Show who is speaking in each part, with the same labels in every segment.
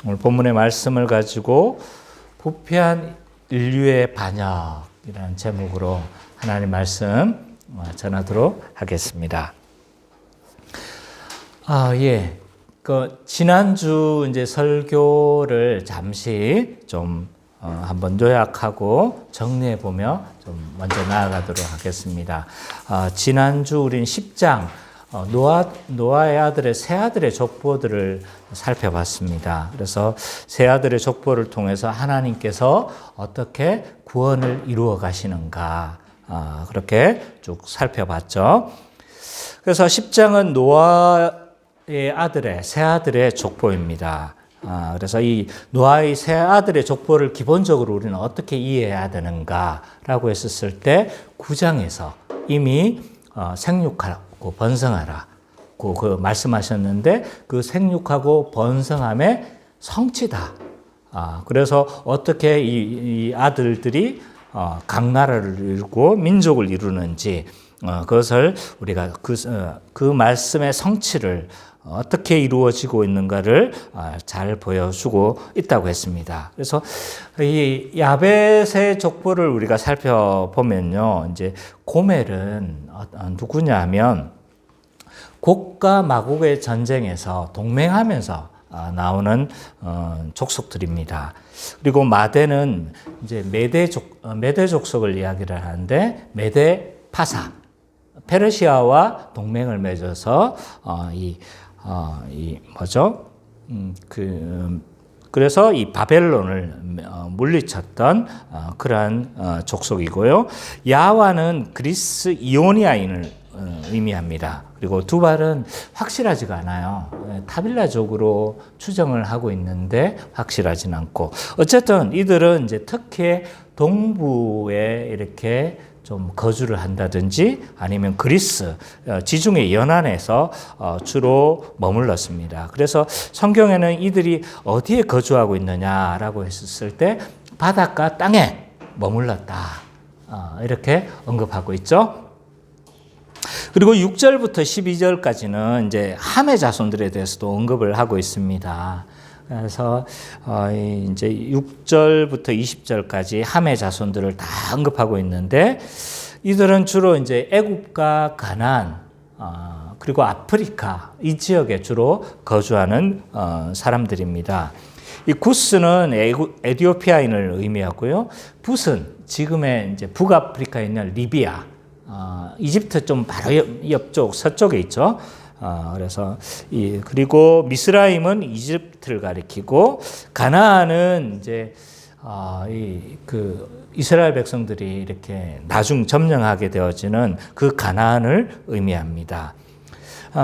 Speaker 1: 오늘 본문의 말씀을 가지고 부패한 인류의 반역이라는 제목으로 하나님 말씀 전하도록 하겠습니다. 지난주 이제 설교를 잠시 좀 한번 요약하고 정리해 보며 좀 먼저 나아가도록 하겠습니다. 지난주 우린 10장 노아의 아들의 세 아들의 족보들을 살펴봤습니다. 그래서 세 아들의 족보를 통해서 하나님께서 어떻게 구원을 이루어 가시는가 그렇게 쭉 살펴봤죠. 그래서 10장은 노아의 아들의 세 아들의 족보입니다. 그래서 이 노아의 세 아들의 족보를 기본적으로 우리는 어떻게 이해해야 되는가라고 했었을 때 9장에서 이미 생육하고 번성하라 그 말씀하셨는데 그 생육하고 번성함의 성취다. 그래서 어떻게 이 아들들이 각 나라를 이루고 민족을 이루는지 그것을 우리가 그 말씀의 성취를 어떻게 이루어지고 있는가를 잘 보여주고 있다고 했습니다. 그래서 이 야벳의 족보를 우리가 살펴보면요, 이제 고멜은 누구냐 하면 곡과 마곡의 전쟁에서 동맹하면서 나오는 족속들입니다. 그리고 마대는 이제 메대 족속을 이야기를 하는데 메대 파사 페르시아와 동맹을 맺어서 그래서 이 바벨론을 물리쳤던 그러한 족속이고요. 야와는 그리스 이오니아인을 의미합니다. 그리고 두발은 확실하지가 않아요. 타빌라적으로 추정을 하고 있는데 확실하진 않고 어쨌든 이들은 이제 특히 동부에 이렇게 좀 거주를 한다든지 아니면 그리스 지중해 연안에서 주로 머물렀습니다. 그래서 성경에는 이들이 어디에 거주하고 있느냐라고 했을 때 바닷가 땅에 머물렀다 이렇게 언급하고 있죠. 그리고 6절부터 12절까지는 이제 함의 자손들에 대해서도 언급을 하고 있습니다. 그래서 이제 6절부터 20절까지 함의 자손들을 다 언급하고 있는데 이들은 주로 이제 애굽과 가나안 그리고 아프리카 이 지역에 주로 거주하는 사람들입니다. 이 구스는 에티오피아인을 의미하고요. 붓은 지금의 이제 북아프리카에 있는 리비아, 이집트 좀 바로 옆쪽 서쪽에 있죠. 그래서 그리고 미스라임은 이집트를 가리키고 가나안은 이제 이스라엘 백성들이 이렇게 나중 점령하게 되어지는 그 가나안을 의미합니다.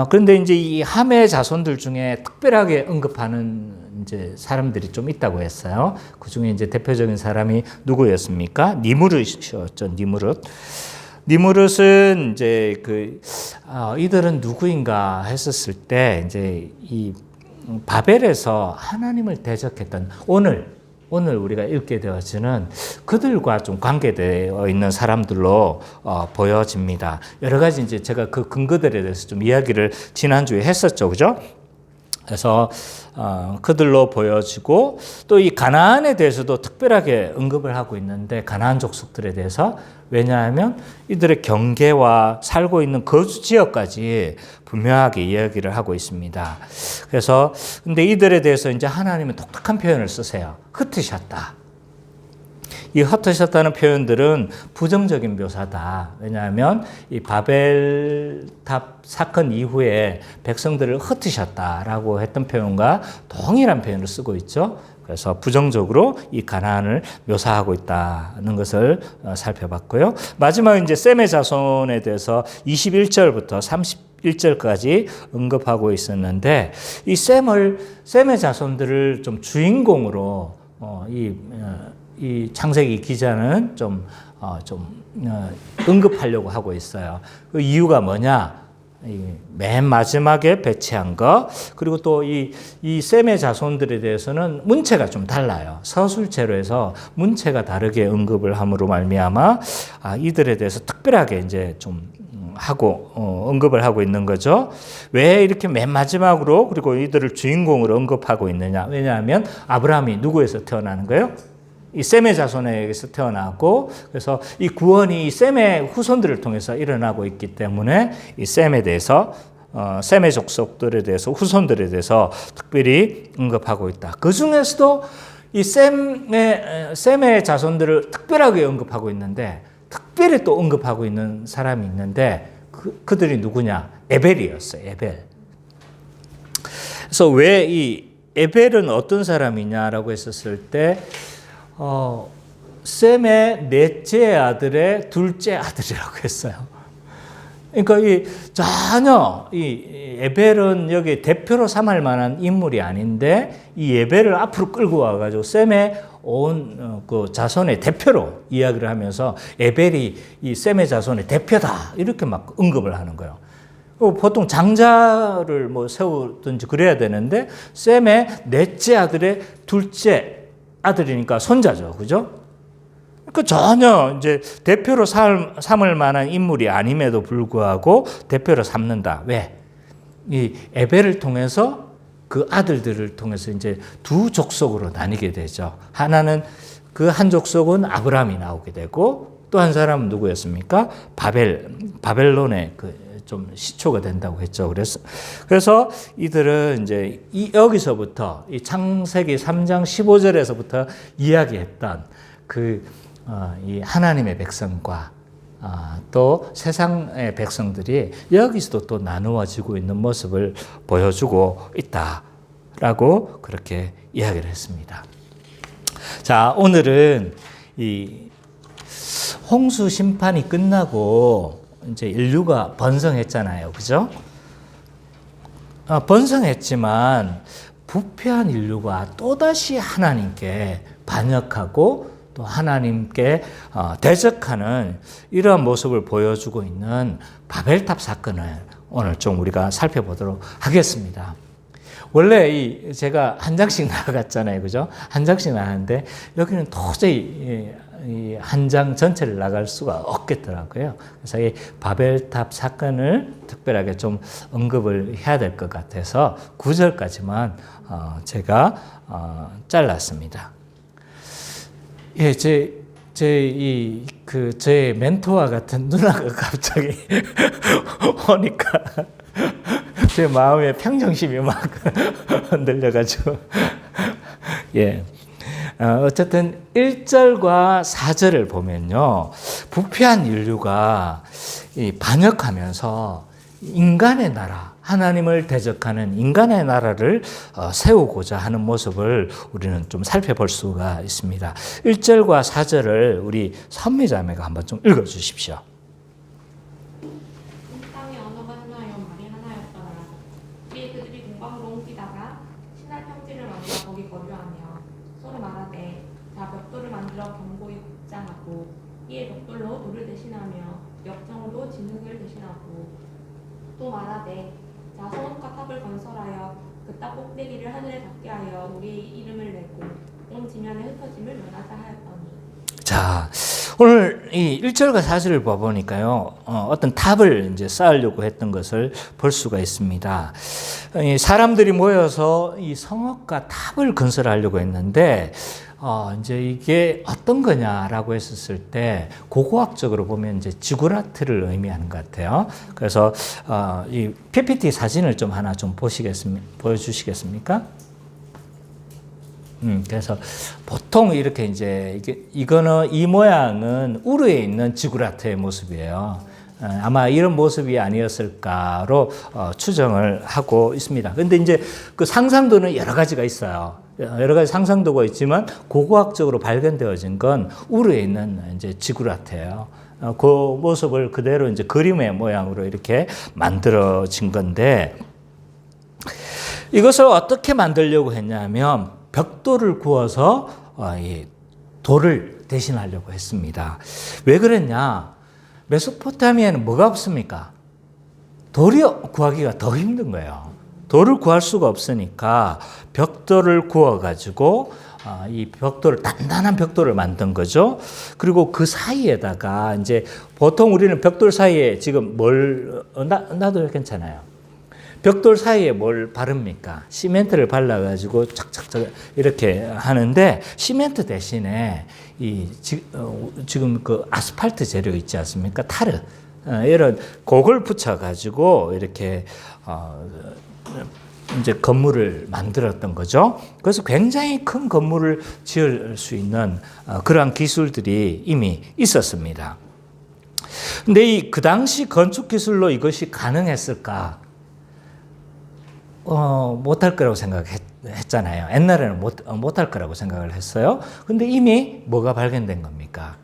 Speaker 1: 그런데 이제 이 함의 자손들 중에 특별하게 언급하는 이제 사람들이 좀 있다고 했어요. 그 중에 이제 대표적인 사람이 누구였습니까? 니무릇이었죠. 니무릇은 이제 이들은 누구인가 했었을 때 이제 이 바벨에서 하나님을 대적했던 오늘 우리가 읽게 되어지는 그들과 좀 관계되어 있는 사람들로 보여집니다. 여러 가지 이제 제가 그 근거들에 대해서 좀 이야기를 지난주에 했었죠, 그죠? 그래서 그들로 보여지고 또 이 가나안에 대해서도 특별하게 언급을 하고 있는데 가나안 족속들에 대해서 왜냐하면 이들의 경계와 살고 있는 거주 지역까지 분명하게 이야기를 하고 있습니다. 그래서 근데 이들에 대해서 이제 하나님은 독특한 표현을 쓰세요. 흩으셨다. 이 흩으셨다는 표현들은 부정적인 묘사다. 왜냐하면 이 바벨탑 사건 이후에 백성들을 흩으셨다라고 했던 표현과 동일한 표현을 쓰고 있죠. 그래서 부정적으로 이 가나안을 묘사하고 있다는 것을 살펴봤고요. 마지막에 이제 셈의 자손에 대해서 21절부터 31절까지 언급하고 있었는데 이 셈의 자손들을 좀 주인공으로 이 창세기 기자는 좀 언급하려고 하고 있어요. 그 이유가 뭐냐? 맨 마지막에 배치한 것, 그리고 또 이 셈의 자손들에 대해서는 문체가 좀 달라요. 서술체로 해서 문체가 다르게 언급을 함으로 말미암아 이들에 대해서 특별하게 이제 좀 언급을 하고 있는 거죠. 왜 이렇게 맨 마지막으로 그리고 이들을 주인공으로 언급하고 있느냐? 왜냐하면 아브라함이 누구에서 태어나는 거예요? 이 셈의 자손에게서 태어나고, 그래서 이 구원이 이 셈의 후손들을 통해서 일어나고 있기 때문에 이 셈에 대해서 셈의 족속들에 대해서, 후손들에 대해서 특별히 언급하고 있다. 그 중에서도 이 셈의 자손들을 특별하게 언급하고 있는데, 특별히 또 언급하고 있는 사람이 있는데, 그들이 누구냐? 에벨이었어요. 에벨. 그래서 왜 이 에벨은 어떤 사람이냐라고 했었을 때, 셈의 넷째 아들의 둘째 아들이라고 했어요. 그러니까 전혀 이 에벨은 여기 대표로 삼을 만한 인물이 아닌데, 이 에벨을 앞으로 끌고 와가지고 셈의 온 그 자손의 대표로 이야기를 하면서 에벨이 이 셈의 자손의 대표다 이렇게 막 언급을 하는 거예요. 보통 장자를 뭐 세우든지 그래야 되는데, 셈의 넷째 아들의 둘째 아들이니까 손자죠, 그죠? 그 전혀 이제 대표로 삼을 만한 인물이 아님에도 불구하고 대표로 삼는다. 왜? 이 에벨을 통해서 그 아들들을 통해서 이제 두 족속으로 나뉘게 되죠. 하나는 그 한 족속은 아브라함이 나오게 되고, 또 한 사람은 누구였습니까? 바벨론의 좀 시초가 된다고 했죠. 그래서 이들은 이제 여기서부터 이 창세기 3장 15절에서부터 이야기했던 이 하나님의 백성과 또 세상의 백성들이 여기서도 또 나누어지고 있는 모습을 보여주고 있다라고 그렇게 이야기를 했습니다. 자, 오늘은 이 홍수 심판이 끝나고 이제 인류가 번성했잖아요. 그죠? 번성했지만 부패한 인류가 또다시 하나님께 반역하고 또 하나님께 대적하는 이러한 모습을 보여주고 있는 바벨탑 사건을 오늘 좀 우리가 살펴보도록 하겠습니다. 원래 제가 한 장씩 나갔잖아요. 그죠? 한 장씩 나갔는데 여기는 도저히 한 장 전체를 나갈 수가 없겠더라고요. 그래서 이 바벨탑 사건을 특별하게 좀 언급을 해야 될 것 같아서 9절까지만 제가 잘랐습니다. 예, 저의 멘토와 같은 누나가 갑자기 오니까 제 마음의 평정심이 막 흔들려가지고, 예. 어쨌든 1절과 4절을 보면요, 부패한 인류가 반역하면서 인간의 나라, 하나님을 대적하는 인간의 나라를 세우고자 하는 모습을 우리는 좀 살펴볼 수가 있습니다. 1절과 4절을 우리 선미자매가 한번 좀 읽어주십시오.
Speaker 2: 땅에 언어가 하나요, 말이 하나였더라. 이에 그들이 동방으로 옮기다가 신할 평지를 만들어 거기 거류하며 서로 말하되, 자 벽돌을 만들어 견고히 굽자하고, 이에 벽돌로 돌을 대신하며 역정으로 진흙을 대신하고, 또 말하되, 자 성읍과 탑을 건설하여 그 땅 꼭대기를 하늘에 닿게 하여 우리의 이름을 내고 온 지면에 흩어짐을 면하자 하였더니.
Speaker 1: 자, 오늘 이 1절과 4절을 봐보니까요, 어떤 탑을 이제 쌓으려고 했던 것을 볼 수가 있습니다. 사람들이 모여서 이 성읍과 탑을 건설하려고 했는데, 이제 이게 어떤 거냐라고 했었을 때, 고고학적으로 보면 이제 지구라트를 의미하는 것 같아요. 그래서, 이 PPT 사진을 좀 하나 좀 보여주시겠습니까? 그래서 보통 이렇게 이제 이거는 이 모양은 우르에 있는 지구라트의 모습이에요. 아마 이런 모습이 아니었을까로 추정을 하고 있습니다. 그런데 이제 그 상상도는 여러 가지가 있어요. 여러 가지 상상도가 있지만 고고학적으로 발견되어진 건 우르에 있는 이제 지구라트예요. 그 모습을 그대로 이제 그림의 모양으로 이렇게 만들어진 건데, 이것을 어떻게 만들려고 했냐면 벽돌을 구워서 돌을 대신하려고 했습니다. 왜 그랬냐? 메소포타미아는 뭐가 없습니까? 돌이 구하기가 더 힘든 거예요. 돌을 구할 수가 없으니까 벽돌을 구워가지고 이 벽돌을 단단한 벽돌을 만든 거죠. 그리고 그 사이에다가 이제 보통 우리는 벽돌 사이에 지금 뭘 놔도 괜찮아요. 벽돌 사이에 뭘 바릅니까? 시멘트를 발라가지고 착착착 이렇게 하는데 시멘트 대신에 지금 그 아스팔트 재료 있지 않습니까? 타르 이런 그걸 붙여가지고 이렇게 이제 건물을 만들었던 거죠. 그래서 굉장히 큰 건물을 지을 수 있는 그러한 기술들이 이미 있었습니다. 근데 그 당시 건축 기술로 이것이 가능했을까? 못할 거라고 생각했잖아요. 옛날에는 못할 거라고 생각을 했어요. 근데 이미 뭐가 발견된 겁니까?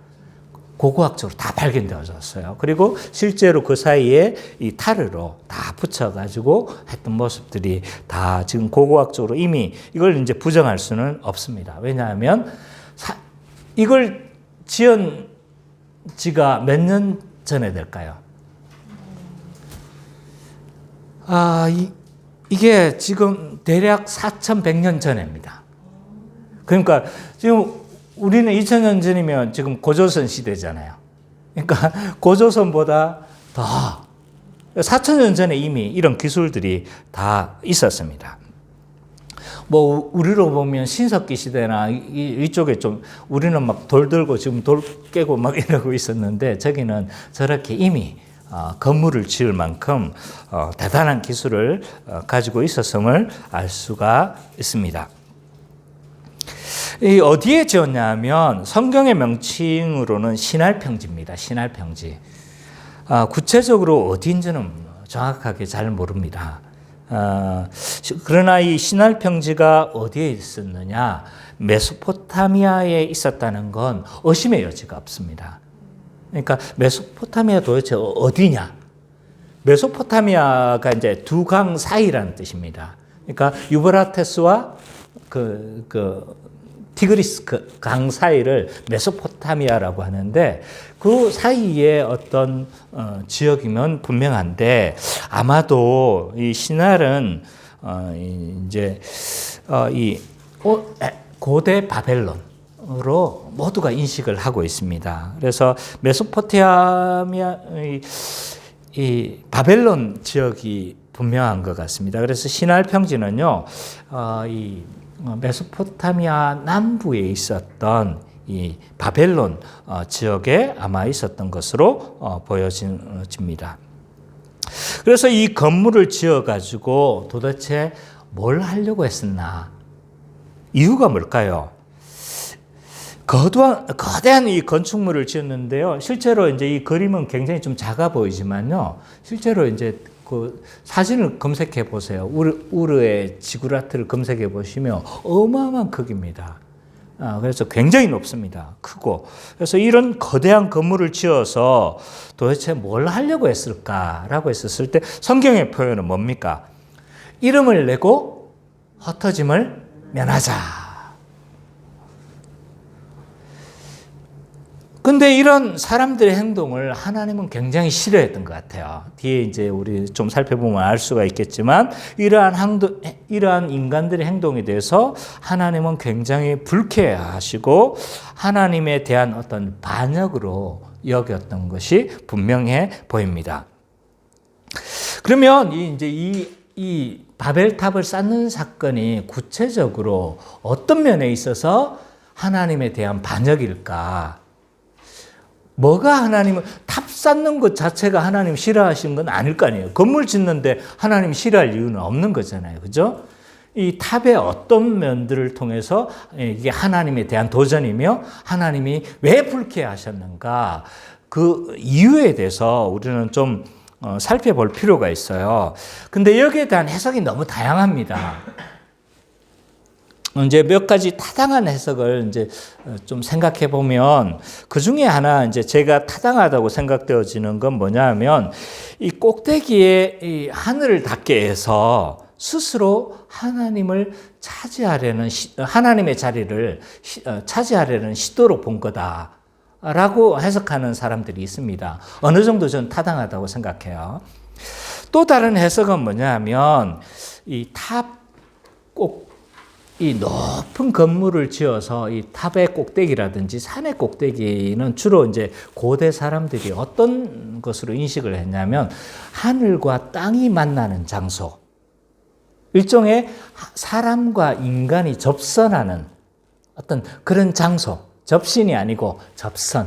Speaker 1: 고고학적으로 다 발견되어졌어요. 그리고 실제로 그 사이에 이 타르로 다 붙여가지고 했던 모습들이 다 지금 고고학적으로 이미 이걸 이제 부정할 수는 없습니다. 왜냐하면 이걸 지은 지가 몇 년 전에 될까요? 이게 지금 대략 4,100년 전입니다. 그러니까 지금 우리는 2000년 전이면 지금 고조선 시대잖아요. 그러니까 고조선보다 더 4,000년 전에 이미 이런 기술들이 다 있었습니다. 뭐 우리로 보면 신석기 시대나 이쪽에 좀 우리는 막 돌 들고 지금 돌 깨고 막 이러고 있었는데 저기는 저렇게 이미 건물을 지을 만큼 대단한 기술을 가지고 있었음을 알 수가 있습니다. 어디에 지었냐면 성경의 명칭으로는 신할평지입니다. 신할평지. 구체적으로 어디인지는 정확하게 잘 모릅니다. 그러나 이 신할평지가 어디에 있었느냐? 메소포타미아에 있었다는 건 의심의 여지가 없습니다. 그러니까 메소포타미아 도대체 어디냐? 메소포타미아가 이제 두 강 사이라는 뜻입니다. 그러니까 유브라테스와 티그리스 강 사이를 메소포타미아라고 하는데 그 사이에 어떤 지역이면 분명한데 아마도 이 신할은 이제 이 고대 바벨론으로 모두가 인식을 하고 있습니다. 그래서 메소포타미아 이 바벨론 지역이 분명한 것 같습니다. 그래서 신할 평지는요, 이 메소포타미아 남부에 있었던 이 바벨론 지역에 아마 있었던 것으로 보여집니다. 그래서 이 건물을 지어가지고 도대체 뭘 하려고 했었나? 이유가 뭘까요? 거대한 이 건축물을 지었는데요. 실제로 이제 이 그림은 굉장히 좀 작아 보이지만요. 실제로 이제 그 사진을 검색해 보세요. 우르의 지구라트를 검색해 보시면 어마어마한 크기입니다. 그래서 굉장히 높습니다. 크고. 그래서 이런 거대한 건물을 지어서 도대체 뭘 하려고 했을까라고 했었을 때 성경의 표현은 뭡니까? 이름을 내고 흩어짐을 면하자. 근데 이런 사람들의 행동을 하나님은 굉장히 싫어했던 것 같아요. 뒤에 이제 우리 좀 살펴보면 알 수가 있겠지만 이러한 인간들의 행동에 대해서 하나님은 굉장히 불쾌하시고 하나님에 대한 어떤 반역으로 여겼던 것이 분명해 보입니다. 그러면 이 바벨탑을 쌓는 사건이 구체적으로 어떤 면에 있어서 하나님에 대한 반역일까? 뭐가 탑 쌓는 것 자체가 하나님 싫어하시는 건 아닐 거 아니에요. 건물 짓는데 하나님 싫어할 이유는 없는 거잖아요. 그죠? 이 탑의 어떤 면들을 통해서 이게 하나님에 대한 도전이며 하나님이 왜 불쾌하셨는가 그 이유에 대해서 우리는 좀 살펴볼 필요가 있어요. 근데 여기에 대한 해석이 너무 다양합니다. 이제 몇 가지 타당한 해석을 이제 좀 생각해 보면 그 중에 하나 이제 제가 타당하다고 생각되어지는 건 뭐냐면 이 꼭대기에 이 하늘을 닿게 해서 스스로 하나님을 차지하려는 하나님의 자리를 차지하려는 시도로 본 거다라고 해석하는 사람들이 있습니다. 어느 정도 저는 타당하다고 생각해요. 또 다른 해석은 뭐냐면 이 탑 꼭 이 높은 건물을 지어서 이 탑의 꼭대기라든지 산의 꼭대기는 주로 이제 고대 사람들이 어떤 것으로 인식을 했냐면 하늘과 땅이 만나는 장소, 일종의 사람과 인간이 접선하는 어떤 그런 장소, 접신이 아니고 접선.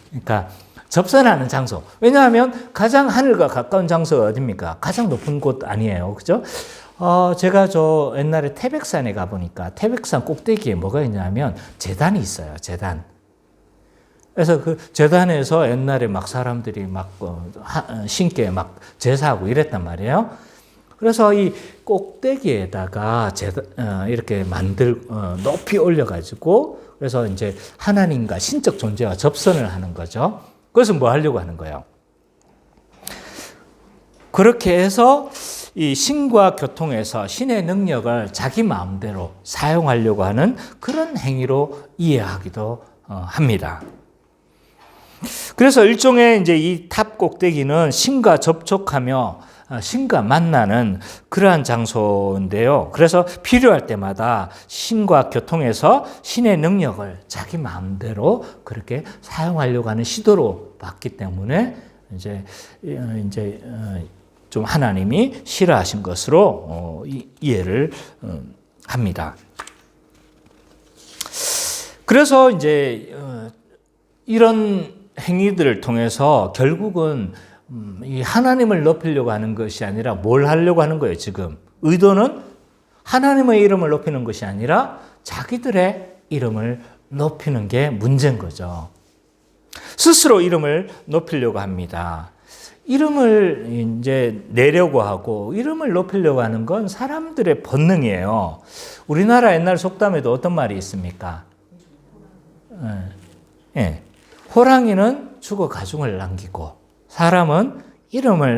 Speaker 1: 그러니까 접선하는 장소. 왜냐하면 가장 하늘과 가까운 장소가 어딥니까? 가장 높은 곳 아니에요. 그죠? 제가 저 옛날에 태백산에 가보니까 태백산 꼭대기에 뭐가 있냐면 제단이 있어요. 제단. 그래서 그 제단에서 옛날에 막 사람들이 막 신께 막 제사하고 이랬단 말이에요. 그래서 이 꼭대기에다가 이렇게 높이 올려가지고 그래서 이제 하나님과 신적 존재와 접선을 하는 거죠. 그래서 뭐 하려고 하는 거예요? 그렇게 해서 이 신과 교통해서 신의 능력을 자기 마음대로 사용하려고 하는 그런 행위로 이해하기도 합니다. 그래서 일종의 이제 이 탑 꼭대기는 신과 접촉하며 신과 만나는 그러한 장소인데요. 그래서 필요할 때마다 신과 교통해서 신의 능력을 자기 마음대로 그렇게 사용하려고 하는 시도로 봤기 때문에 이제 좀 하나님이 싫어하신 것으로 이해를 합니다. 그래서 이제 이런 행위들을 통해서 결국은 이 하나님을 높이려고 하는 것이 아니라 뭘 하려고 하는 거예요, 지금. 의도는 하나님의 이름을 높이는 것이 아니라 자기들의 이름을 높이는 게 문제인 거죠. 스스로 이름을 높이려고 합니다. 이름을 이제 내려고 하고 이름을 높이려고 하는 건 사람들의 본능이에요. 우리나라 옛날 속담에도 어떤 말이 있습니까? 호랑이는 죽어 가중을 남기고 사람은 이름을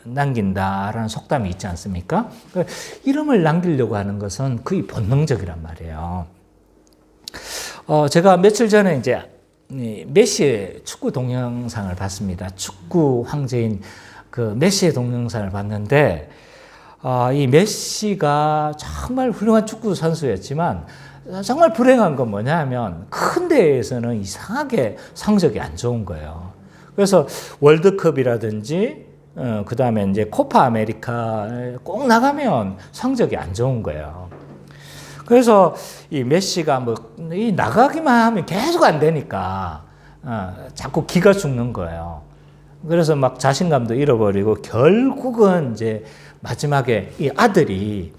Speaker 1: 남긴다라는 속담이 있지 않습니까? 이름을 남기려고 하는 것은 거의 본능적이란 말이에요. 제가 며칠 전에 이제 메시의 축구 동영상을 봤습니다. 축구 황제인 그 메시의 동영상을 봤는데, 이 메시가 정말 훌륭한 축구 선수였지만, 정말 불행한 건 뭐냐 하면, 큰 대회에서는 이상하게 성적이 안 좋은 거예요. 그래서 월드컵이라든지, 그 다음에 이제 코파 아메리카에 꼭 나가면 성적이 안 좋은 거예요. 그래서 이 메시가 이 나가기만 하면 계속 안 되니까 자꾸 기가 죽는 거예요. 그래서 막 자신감도 잃어버리고 결국은 이제 마지막에 이 아들이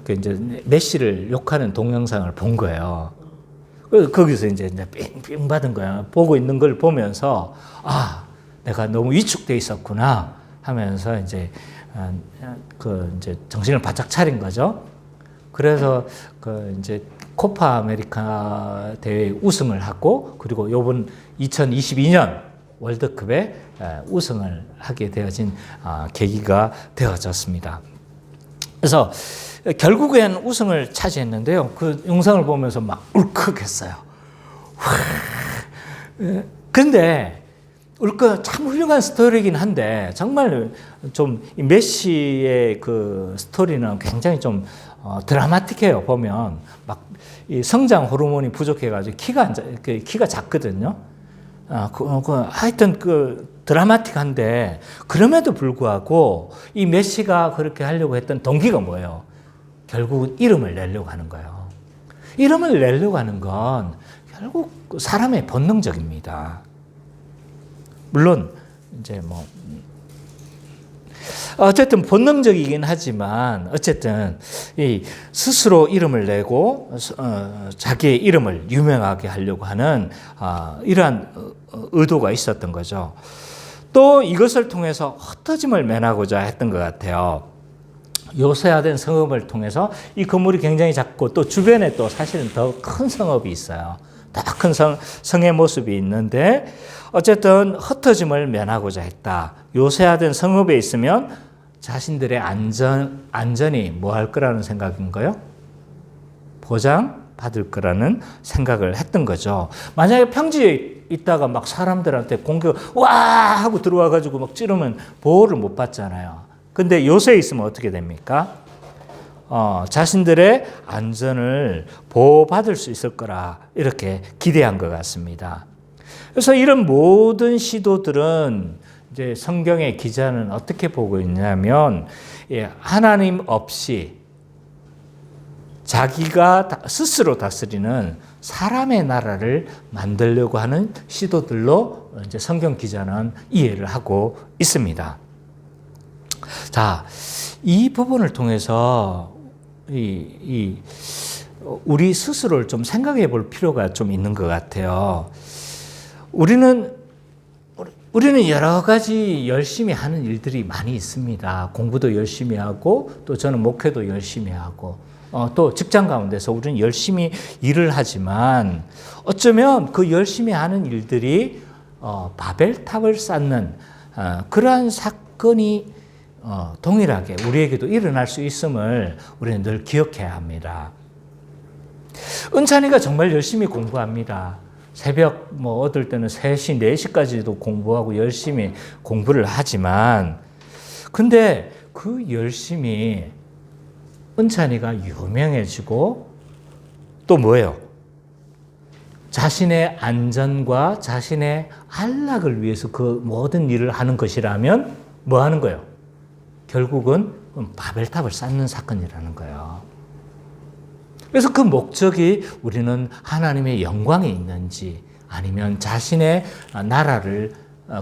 Speaker 1: 이제 메시를 욕하는 동영상을 본 거예요. 그래서 거기서 이제 삥삥 받은 거예요. 보고 있는 걸 보면서 내가 너무 위축돼 있었구나 하면서 이제 정신을 바짝 차린 거죠. 그래서 이제 코파 아메리카 대회 우승을 하고 그리고 이번 2022년 월드컵에 우승을 하게 되어진 계기가 되어졌습니다. 그래서 결국엔 우승을 차지했는데요. 그 영상을 보면서 막 울컥했어요. 근데 참 훌륭한 스토리이긴 한데 정말 좀 메시의 그 스토리는 굉장히 좀 드라마틱해요. 보면 막 이 성장 호르몬이 부족해가지고 키가 작거든요. 하여튼 드라마틱한데 그럼에도 불구하고 이 메시가 그렇게 하려고 했던 동기가 뭐예요? 결국은 이름을 내려고 하는 거예요. 이름을 내려고 하는 건 결국 사람의 본능적입니다. 물론 이제 어쨌든 본능적이긴 하지만 어쨌든 이 스스로 이름을 내고 자기의 이름을 유명하게 하려고 하는 이러한 의도가 있었던 거죠. 또 이것을 통해서 흩어짐을 면하고자 했던 것 같아요. 요새화된 성읍을 통해서 이 건물이 굉장히 작고 또 주변에 또 사실은 더 큰 성읍이 있어요. 더 큰 성의 모습이 있는데 어쨌든 흩어짐을 면하고자 했다. 요새화된 성읍에 있으면 자신들의 안전이 뭐 할 거라는 생각인가요? 보장받을 거라는 생각을 했던 거죠. 만약에 평지에 있다가 막 사람들한테 공격 와 하고 들어와가지고 막 찌르면 보호를 못 받잖아요. 근데 요새에 있으면 어떻게 됩니까? 자신들의 안전을 보호받을 수 있을 거라 이렇게 기대한 것 같습니다. 그래서 이런 모든 시도들은 이제 성경의 기자는 어떻게 보고 있냐면 하나님 없이 자기가 스스로 다스리는 사람의 나라를 만들려고 하는 시도들로 이제 성경 기자는 이해를 하고 있습니다. 자, 이 부분을 통해서 우리 스스로를 좀 생각해 볼 필요가 좀 있는 것 같아요. 우리는 여러 가지 열심히 하는 일들이 많이 있습니다. 공부도 열심히 하고, 또 저는 목회도 열심히 하고, 또 직장 가운데서 우리는 열심히 일을 하지만, 어쩌면 그 열심히 하는 일들이 바벨탑을 쌓는 그러한 사건이 동일하게 우리에게도 일어날 수 있음을 우리는 늘 기억해야 합니다. 은찬이가 정말 열심히 공부합니다. 새벽 어떨 때는 3시, 4시까지도 공부하고 열심히 공부를 하지만, 근데 그 열심히 은찬이가 유명해지고 또 뭐예요? 자신의 안전과 자신의 안락을 위해서 그 모든 일을 하는 것이라면 뭐 하는 거예요? 결국은 바벨탑을 쌓는 사건이라는 거예요. 그래서 그 목적이 우리는 하나님의 영광에 있는지 아니면 자신의 나라를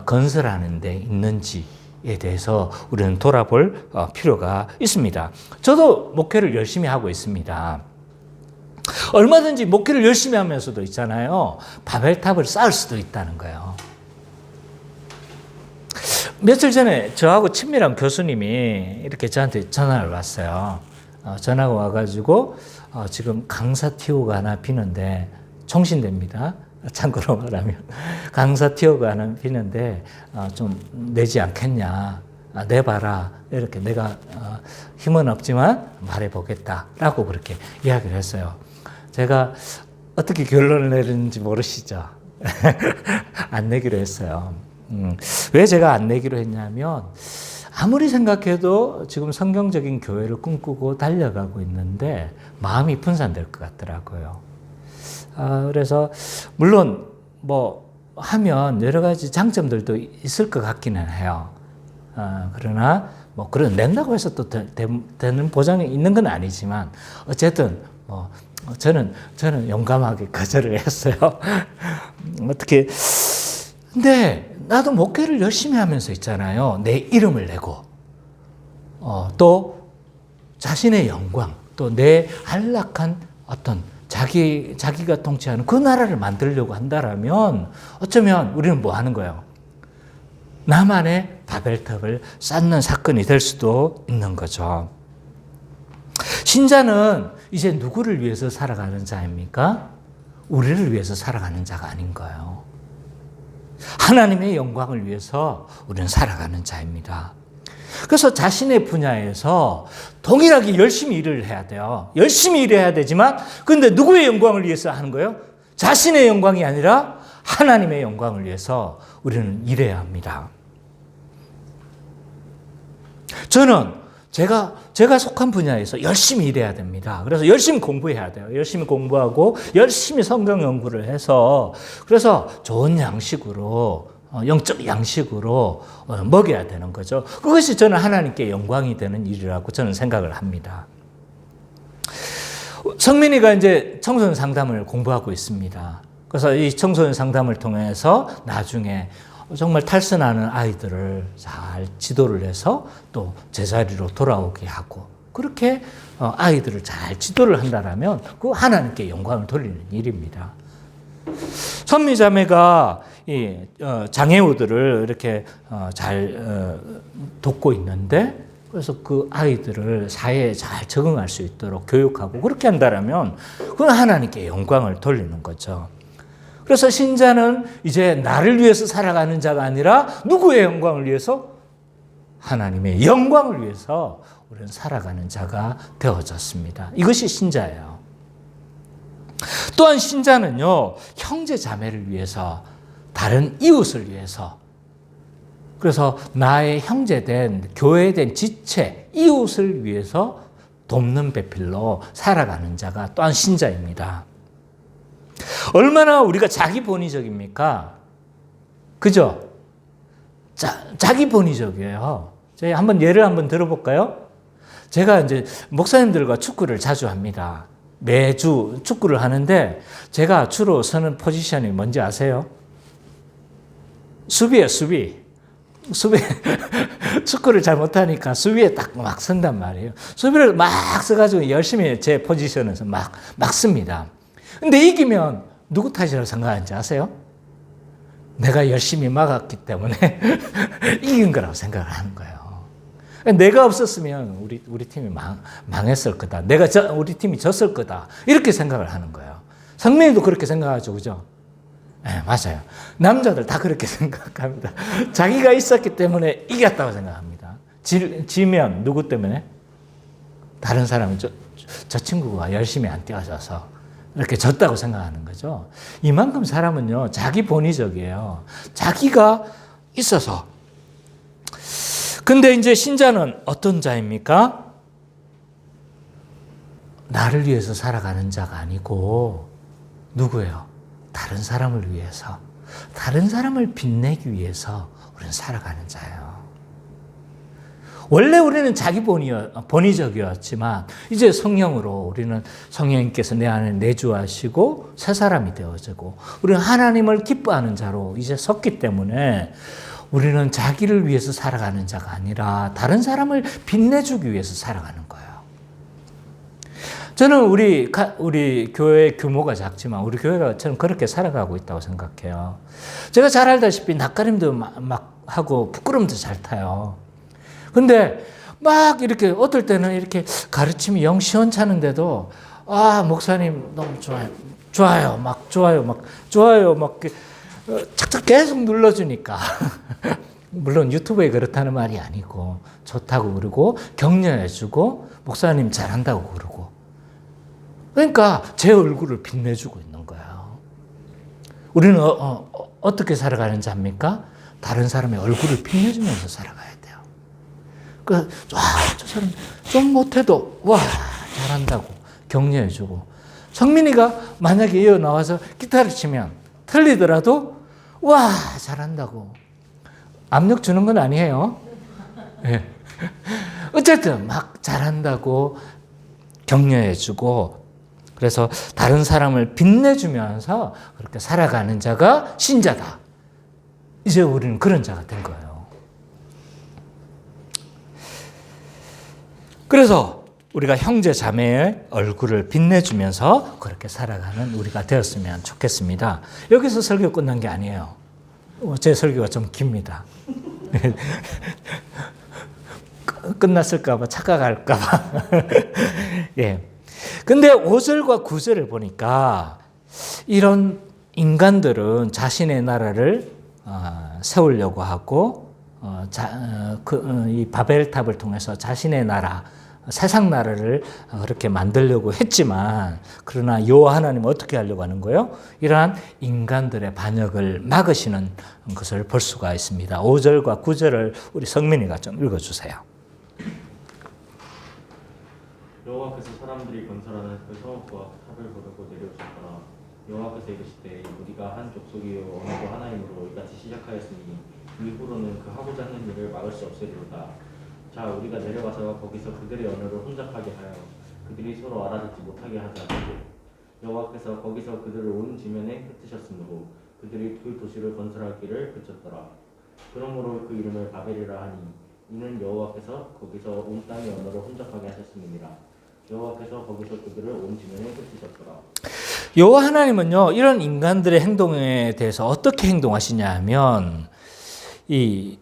Speaker 1: 건설하는 데 있는지에 대해서 우리는 돌아볼 필요가 있습니다. 저도 목회를 열심히 하고 있습니다. 얼마든지 목회를 열심히 하면서도 있잖아요. 바벨탑을 쌓을 수도 있다는 거예요. 며칠 전에 저하고 친밀한 교수님이 이렇게 저한테 전화를 왔어요. 전화가 와가지고 지금 강사티오가 하나 비는데, 총신대입니다. 참고로 말하면 강사티오가 하나 비는데 좀 내지 않겠냐, 내봐라, 이렇게 내가 힘은 없지만 말해보겠다라고 그렇게 이야기를 했어요. 제가 어떻게 결론을 내리는지 모르시죠? 안 내기로 했어요. 왜 제가 안 내기로 했냐면, 아무리 생각해도 지금 성경적인 교회를 꿈꾸고 달려가고 있는데 마음이 분산될 것 같더라고요. 그래서 물론 하면 여러 가지 장점들도 있을 것 같기는 해요. 그러나 그런 낸다고 해서 또 되는 보장이 있는 건 아니지만, 어쨌든 저는 용감하게 거절을 했어요. 어떻게? 근데 나도 목회를 열심히 하면서 있잖아요. 내 이름을 내고, 또 자신의 영광, 또 내 안락한 어떤 자기가 통치하는 그 나라를 만들려고 한다라면 어쩌면 우리는 뭐 하는 거예요? 나만의 바벨탑을 쌓는 사건이 될 수도 있는 거죠. 신자는 이제 누구를 위해서 살아가는 자입니까? 우리를 위해서 살아가는 자가 아닌 거예요. 하나님의 영광을 위해서 우리는 살아가는 자입니다. 그래서 자신의 분야에서 동일하게 열심히 일을 해야 돼요. 열심히 일해야 되지만, 근데 누구의 영광을 위해서 하는 거예요? 자신의 영광이 아니라 하나님의 영광을 위해서 우리는 일해야 합니다. 저는 제가 속한 분야에서 열심히 일해야 됩니다. 그래서 열심히 공부해야 돼요. 열심히 공부하고 열심히 성경 연구를 해서, 그래서 좋은 양식으로, 영적 양식으로 먹여야 되는 거죠. 그것이 저는 하나님께 영광이 되는 일이라고 저는 생각을 합니다. 성민이가 이제 청소년 상담을 공부하고 있습니다. 그래서 이 청소년 상담을 통해서 나중에 정말 탈선하는 아이들을 잘 지도를 해서 또 제자리로 돌아오게 하고, 그렇게 아이들을 잘 지도를 한다면 그 하나님께 영광을 돌리는 일입니다. 선미자매가 이 장애우들을 이렇게 잘 돕고 있는데, 그래서 그 아이들을 사회에 잘 적응할 수 있도록 교육하고 그렇게 한다면 그건 하나님께 영광을 돌리는 거죠. 그래서 신자는 이제 나를 위해서 살아가는 자가 아니라 누구의 영광을 위해서? 하나님의 영광을 위해서 우리는 살아가는 자가 되어졌습니다. 이것이 신자예요. 또한 신자는요, 형제 자매를 위해서, 다른 이웃을 위해서 그래서 나의 형제된 교회된 지체, 이웃을 위해서 돕는 배필로 살아가는 자가 또한 신자입니다. 얼마나 우리가 자기 본위적입니까? 그죠? 자기 본위적이에요. 저희 예를 한번 들어볼까요? 제가 이제 목사님들과 축구를 자주 합니다. 매주 축구를 하는데 제가 주로 서는 포지션이 뭔지 아세요? 수비예요, 수비. 축구를 잘 못하니까 수비에 딱 막 선단 말이에요. 수비를 막 써가지고 열심히 제 포지션에서 막 씁니다. 근데 이기면 누구 탓이라고 생각하는지 아세요? 내가 열심히 막았기 때문에 이긴 거라고 생각을 하는 거예요. 내가 없었으면 우리 팀이 망했을 거다. 우리 팀이 졌을 거다. 이렇게 생각을 하는 거예요. 성민이도 그렇게 생각하죠, 그죠? 네, 맞아요. 남자들 다 그렇게 생각합니다. 자기가 있었기 때문에 이겼다고 생각합니다. 지면 누구 때문에? 다른 사람이 저 친구가 열심히 안 뛰어줘서 이렇게 졌다고 생각하는 거죠. 이만큼 사람은요, 자기 본위적이에요. 자기가 있어서. 근데 이제 신자는 어떤 자입니까? 나를 위해서 살아가는 자가 아니고 누구예요? 다른 사람을 위해서, 다른 사람을 빛내기 위해서 우리는 살아가는 자예요. 원래 우리는 자기 본위적이었지만 이제 성령으로 우리는 성령님께서 내 안에 내주하시고 새 사람이 되어지고 우리는 하나님을 기뻐하는 자로 이제 섰기 때문에 우리는 자기를 위해서 살아가는 자가 아니라 다른 사람을 빛내주기 위해서 살아가는 거예요. 저는 우리 교회 규모가 작지만 우리 교회가 저는 그렇게 살아가고 있다고 생각해요. 제가 잘 알다시피 낯가림도 막 하고 부끄럼도 잘 타요. 근데 막 이렇게 어떨 때는 이렇게 가르침이 영 시원찮은데도 목사님 너무 좋아요 막 착착 계속 눌러주니까 물론 유튜브에 그렇다는 말이 아니고 좋다고 그러고 격려해주고 목사님 잘한다고 그러고 그러니까 제 얼굴을 빛내주고 있는 거예요. 우리는 어떻게 살아가는 자입니까? 다른 사람의 얼굴을 빛내주면서 살아가야 돼요. 저 사람 좀 못해도 잘한다고 격려해주고 성민이가 만약에 이어 나와서 기타를 치면 틀리더라도 잘한다고 압력 주는 건 아니에요. 네. 어쨌든 막 잘한다고 격려해주고 그래서 다른 사람을 빛내주면서 그렇게 살아가는 자가 신자다. 이제 우리는 그런 자가 된 거예요. 그래서 우리가 형제 자매의 얼굴을 빛내주면서 그렇게 살아가는 우리가 되었으면 좋겠습니다. 여기서 설교 끝난 게 아니에요. 제 설교가 좀 깁니다. 끝났을까봐 착각할까봐. 예. 근데 5절과 9절을 보니까 이런 인간들은 자신의 나라를 세우려고 하고 이 바벨탑을 통해서 자신의 나라 세상 나라를 그렇게 만들려고 했지만 그러나 여호와 하나님은 어떻게 하려고 하는 거예요? 이러한 인간들의 반역을 막으시는 것을 볼 수가 있습니다. 5절과 9절을 우리 성민이가 좀 읽어주세요.
Speaker 3: 여호와께서 사람들이 건설하는 그 성읍과 탑을 부르고 내려오셨더라. 여호와께서 이르시되 우리가 한 족속이요 언어도 하나이므로 이같이 시작하였으니 이후로는 그 하고자 하는 일을 막을 수 없으리로다. 자, 우리가 내려가서 거기서 그들의 언어를 혼잡하게 하여 그들이 서로 알아듣지 못하게 하자. 여호와께서 거기서 그들을 온 지면에 흩으셨으므로 그들이 그 도시를 건설할 길을 그쳤더라. 그러므로 그 이름을 바벨이라 하니 이는 여호와께서 거기서 온 땅의 언어를 혼잡하게 하셨음이니라. 여호와께서 거기서 그들을 온 지면에 흩으셨더라.
Speaker 1: 여호와 하나님은요 이런 인간들의 행동에 대해서 어떻게 행동하시냐 하면 이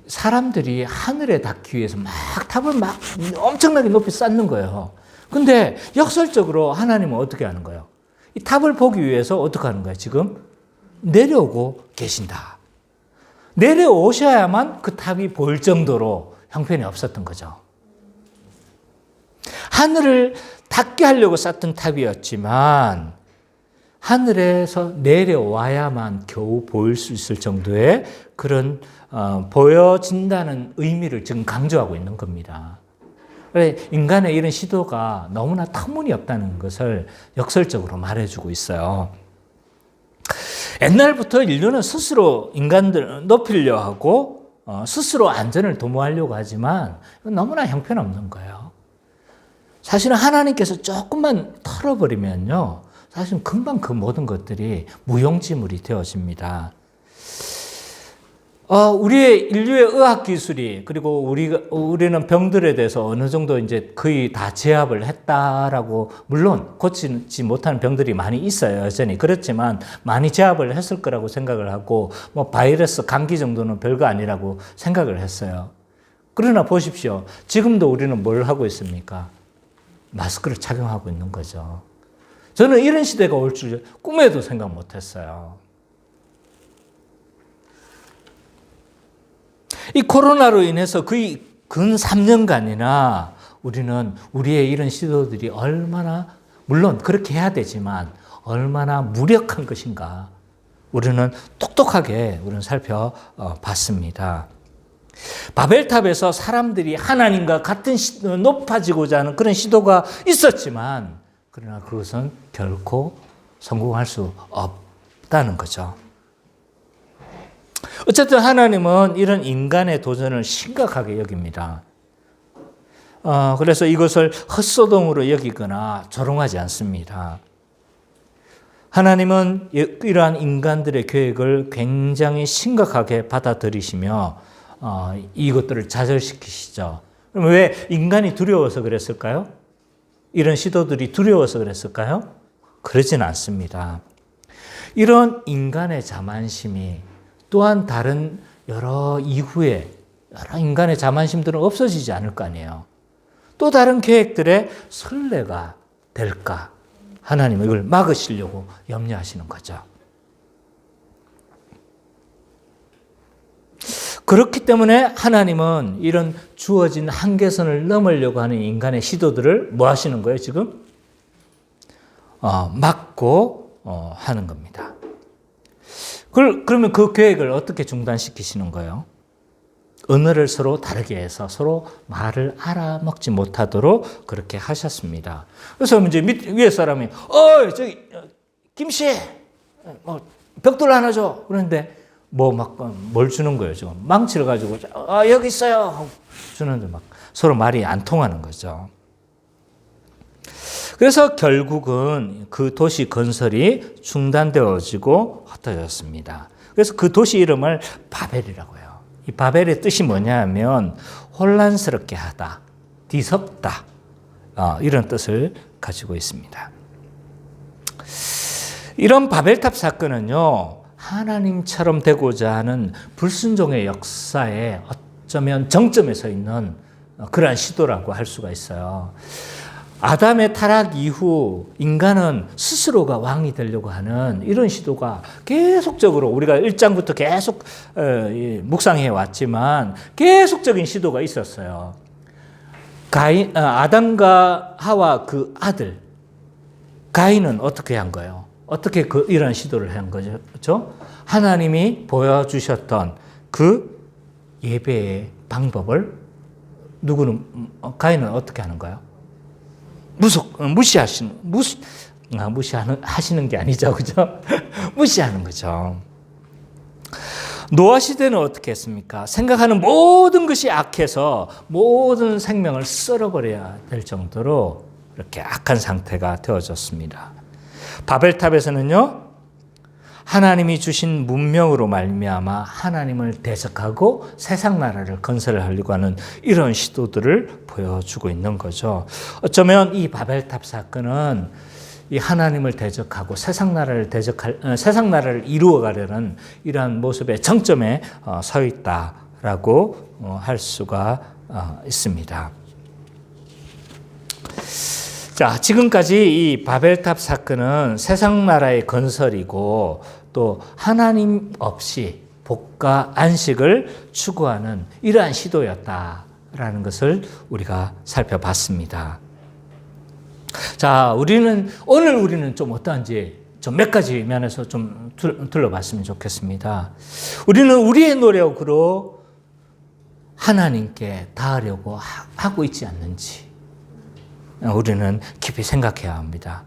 Speaker 1: 사람들이 하늘에 닿기 위해서 막 탑을 막 엄청나게 높이 쌓는 거예요. 근데 역설적으로 하나님은 어떻게 하는 거예요? 이 탑을 보기 위해서 어떻게 하는 거예요? 지금 내려오고 계신다. 내려오셔야만 그 탑이 보일 정도로 형편이 없었던 거죠. 하늘을 닿게 하려고 쌓던 탑이었지만 하늘에서 내려와야만 겨우 보일 수 있을 정도의 그런 보여진다는 의미를 지금 강조하고 있는 겁니다. 인간의 이런 시도가 너무나 터무니없다는 것을 역설적으로 말해주고 있어요. 옛날부터 인류는 스스로 인간들을 높이려 하고 스스로 안전을 도모하려고 하지만 너무나 형편없는 거예요. 사실은 하나님께서 조금만 털어버리면요, 사실 금방 그 모든 것들이 무용지물이 되어집니다. 우리의 인류의 의학 기술이, 그리고 우리는 병들에 대해서 어느 정도 이제 거의 다 제압을 했다라고, 물론 고치지 못하는 병들이 많이 있어요, 여전히. 그렇지만 많이 제압을 했을 거라고 생각을 하고, 뭐 바이러스, 감기 정도는 별거 아니라고 생각을 했어요. 그러나 보십시오. 지금도 우리는 뭘 하고 있습니까? 마스크를 착용하고 있는 거죠. 저는 이런 시대가 올 줄 꿈에도 생각 못 했어요. 이 코로나로 인해서 거의 근 3년간이나 우리는 우리의 이런 시도들이 얼마나, 물론 그렇게 해야 되지만 얼마나 무력한 것인가, 우리는 똑똑하게 우리는 살펴봤습니다. 바벨탑에서 사람들이 하나님과 같은 높아지고자 하는 그런 시도가 있었지만, 그러나 그것은 결코 성공할 수 없다는 거죠. 어쨌든 하나님은 이런 인간의 도전을 심각하게 여깁니다. 그래서 이것을 헛소동으로 여기거나 조롱하지 않습니다. 하나님은 이러한 인간들의 계획을 굉장히 심각하게 받아들이시며 이것들을 좌절시키시죠. 그럼 왜 인간이 두려워서 그랬을까요? 이런 시도들이 두려워서 그랬을까요? 그러진 않습니다. 이런 인간의 자만심이 또한 다른 여러 이후에 여러 인간의 자만심들은 없어지지 않을 거 아니에요. 또 다른 계획들의 선례가 될까? 하나님은 이걸 막으시려고 염려하시는 거죠. 그렇기 때문에 하나님은 이런 주어진 한계선을 넘으려고 하는 인간의 시도들을 뭐 하시는 거예요, 지금? 막고 하는 겁니다. 그러면 그 계획을 어떻게 중단시키시는 거예요? 언어를 서로 다르게 해서 서로 말을 알아먹지 못하도록 그렇게 하셨습니다. 그래서 이제 위에 사람이, 저기, 김씨, 벽돌 하나 줘. 그런데 뭘 주는 거예요, 지금? 망치를 가지고, 여기 있어요. 주는데 막 서로 말이 안 통하는 거죠. 그래서 결국은 그 도시 건설이 중단되어지고 흩어졌습니다. 그래서 그 도시 이름을 바벨이라고 해요. 이 바벨의 뜻이 뭐냐 하면 혼란스럽게 하다, 뒤섞다, 이런 뜻을 가지고 있습니다. 이런 바벨탑 사건은요, 하나님처럼 되고자 하는 불순종의 역사에 어쩌면 정점에 서 있는 그러한 시도라고 할 수가 있어요. 아담의 타락 이후 인간은 스스로가 왕이 되려고 하는 이런 시도가 계속적으로, 우리가 1장부터 계속 묵상해 왔지만 계속적인 시도가 있었어요. 아담과 하와 그 아들 가인은 어떻게 한 거예요? 어떻게 이런 시도를 한 거죠? 하나님이 보여주셨던 그 예배의 방법을 가인은 어떻게 하는 거예요? 무시하시는 게 아니죠, 그죠? 무시하는 거죠. 노아 시대는 어떻게 했습니까? 생각하는 모든 것이 악해서 모든 생명을 썰어버려야 될 정도로 이렇게 악한 상태가 되어졌습니다. 바벨탑에서는요, 하나님이 주신 문명으로 말미암아 하나님을 대적하고 세상 나라를 건설하려고 하는 이런 시도들을 보여주고 있는 거죠. 어쩌면 이 바벨탑 사건은 이 하나님을 대적하고 세상 나라를 이루어가려는 이러한 모습의 정점에 서 있다라고 할 수가 있습니다. 자, 지금까지 이 바벨탑 사건은 세상 나라의 건설이고 또 하나님 없이 복과 안식을 추구하는 이러한 시도였다라는 것을 우리가 살펴봤습니다. 자, 오늘 우리는 좀 어떠한지 좀 몇 가지 면에서 좀 둘러봤으면 좋겠습니다. 우리는 우리의 노력으로 하나님께 닿으려고 하고 있지 않는지 우리는 깊이 생각해야 합니다.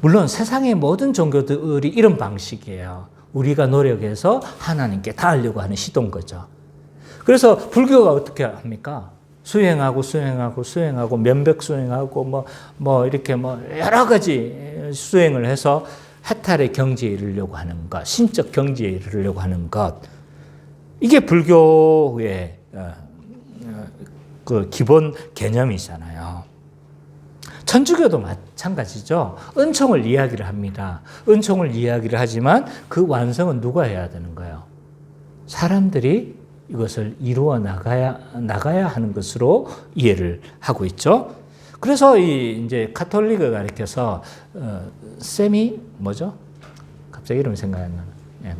Speaker 1: 물론 세상의 모든 종교들이 이런 방식이에요. 우리가 노력해서 하나님께 닿으려고 하는 시도인 거죠. 그래서 불교가 어떻게 합니까? 수행하고 면벽 수행하고 이렇게 여러 가지 수행을 해서 해탈의 경지에 이르려고 하는 것, 신적 경지에 이르려고 하는 것, 이게 불교의 그 기본 개념이잖아요. 천주교도 마찬가지죠. 은총을 이야기를 합니다. 은총을 이야기를 하지만 그 완성은 누가 해야 되는 거예요? 사람들이 이것을 이루어 나가야 하는 것으로 이해를 하고 있죠. 그래서 이제 카톨릭을 가리켜서 셈이 뭐죠? 갑자기 이름이 생각이 안 나네.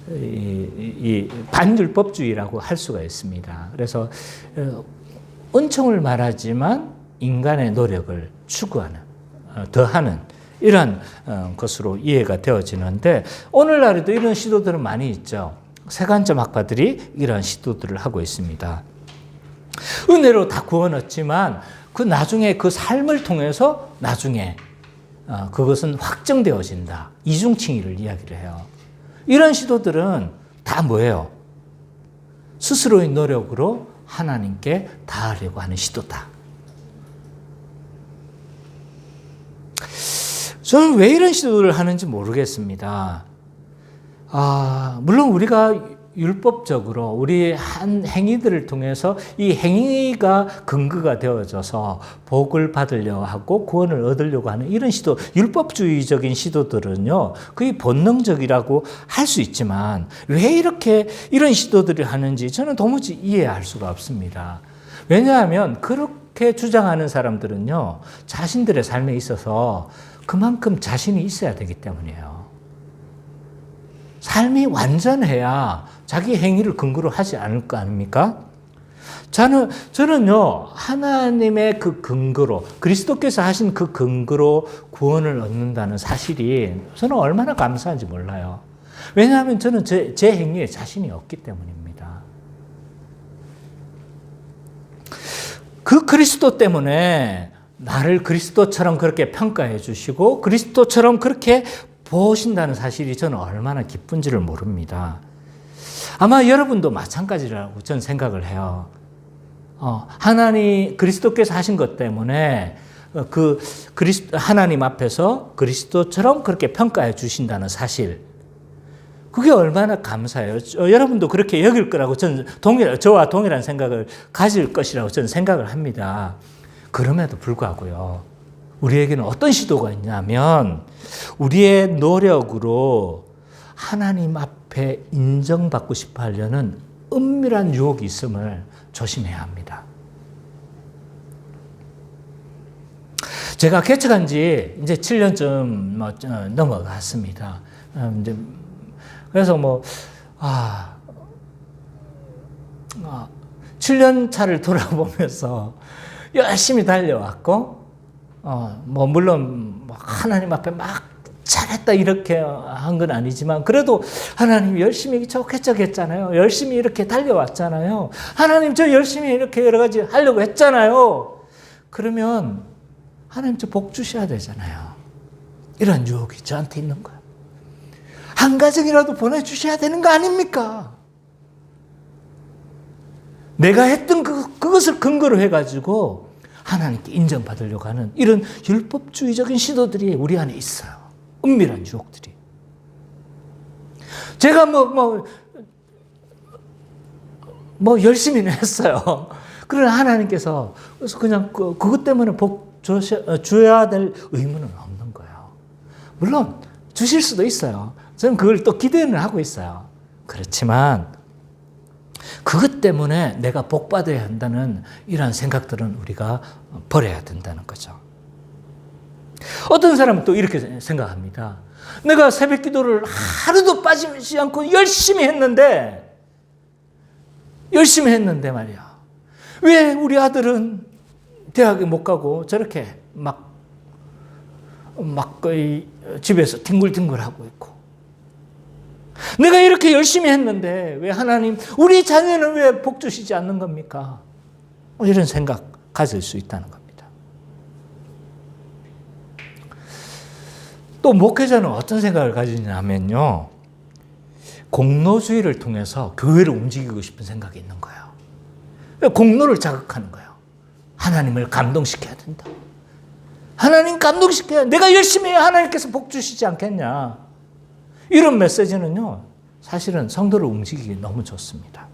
Speaker 1: 이 반율법주의라고 할 수가 있습니다. 그래서 은총을 말하지만 인간의 노력을 추구하는, 더하는 이런 것으로 이해가 되어지는데 오늘날에도 이런 시도들은 많이 있죠. 세간점 학파들이 이런 시도들을 하고 있습니다. 은혜로 다 구원 얻지만 그 나중에 그 삶을 통해서 나중에 그것은 확정되어진다. 이중칭의를 이야기를 해요. 이런 시도들은 다 뭐예요? 스스로의 노력으로 하나님께 닿으려고 하는 시도다. 저는 왜 이런 시도를 하는지 모르겠습니다. 물론 우리가 율법적으로 우리 한 행위들을 통해서 이 행위가 근거가 되어져서 복을 받으려고 하고 구원을 얻으려고 하는 이런 시도, 율법주의적인 시도들은요, 거의 본능적이라고 할 수 있지만 왜 이렇게 이런 시도들을 하는지 저는 도무지 이해할 수가 없습니다. 왜냐하면 그렇게 주장하는 사람들은요, 자신들의 삶에 있어서 그만큼 자신이 있어야 되기 때문이에요. 삶이 완전해야 자기 행위를 근거로 하지 않을 거 아닙니까? 저는요, 하나님의 그 근거로, 그리스도께서 하신 그 근거로 구원을 얻는다는 사실이 저는 얼마나 감사한지 몰라요. 왜냐하면 저는 제 행위에 자신이 없기 때문입니다. 그 그리스도 때문에 나를 그리스도처럼 그렇게 평가해 주시고 그리스도처럼 그렇게 보신다는 사실이 저는 얼마나 기쁜지를 모릅니다. 아마 여러분도 마찬가지라고 저는 생각을 해요. 그리스도께서 하신 것 때문에 하나님 앞에서 그리스도처럼 그렇게 평가해 주신다는 사실. 그게 얼마나 감사해요. 여러분도 그렇게 여길 거라고 저와 동일한 생각을 가질 것이라고 저는 생각을 합니다. 그럼에도 불구하고요, 우리에게는 어떤 시도가 있냐면 우리의 노력으로 하나님 앞에 인정받고 싶어 하려는 은밀한 유혹이 있음을 조심해야 합니다. 제가 개척한 지 이제 7년쯤 넘어갔습니다. 그래서 7년 차를 돌아보면서 열심히 달려왔고, 물론 하나님 앞에 막 잘했다 이렇게 한 건 아니지만 그래도 하나님 열심히 했잖아요. 열심히 이렇게 달려왔잖아요. 하나님 저 열심히 이렇게 여러 가지 하려고 했잖아요. 그러면 하나님 저 복 주셔야 되잖아요. 이런 유혹이 저한테 있는 거예요. 한 가정이라도 보내주셔야 되는 거 아닙니까? 내가 했던 그것을 근거로 해가지고 하나님께 인정받으려고 하는 이런 율법주의적인 시도들이 우리 안에 있어요. 은밀한 유혹들이. 제가 열심히는 했어요. 그러나 하나님께서 그냥 그것 때문에 복 줘야 될 의무는 없는 거예요. 물론 주실 수도 있어요. 저는 그걸 또 기대는 하고 있어요. 그렇지만 그것 때문에 내가 복 받아야 한다는 이런 생각들은 우리가 버려야 된다는 거죠. 어떤 사람은 또 이렇게 생각합니다. 내가 새벽 기도를 하루도 빠지지 않고 열심히 했는데 말이야. 왜 우리 아들은 대학에 못 가고 저렇게 막 막 거의 집에서 뒹굴뒹굴하고 있고, 내가 이렇게 열심히 했는데 왜 하나님 우리 자녀는 왜 복 주시지 않는 겁니까? 이런 생각 가질 수 있다는 겁니다. 또 목회자는 어떤 생각을 가지냐면요, 공로주의를 통해서 교회를 움직이고 싶은 생각이 있는 거예요. 공로를 자극하는 거예요. 하나님을 감동시켜야 된다. 하나님 감동시켜야, 내가 열심히 해야 하나님께서 복 주시지 않겠냐. 이런 메시지는요, 사실은 성도를 움직이기 너무 좋습니다.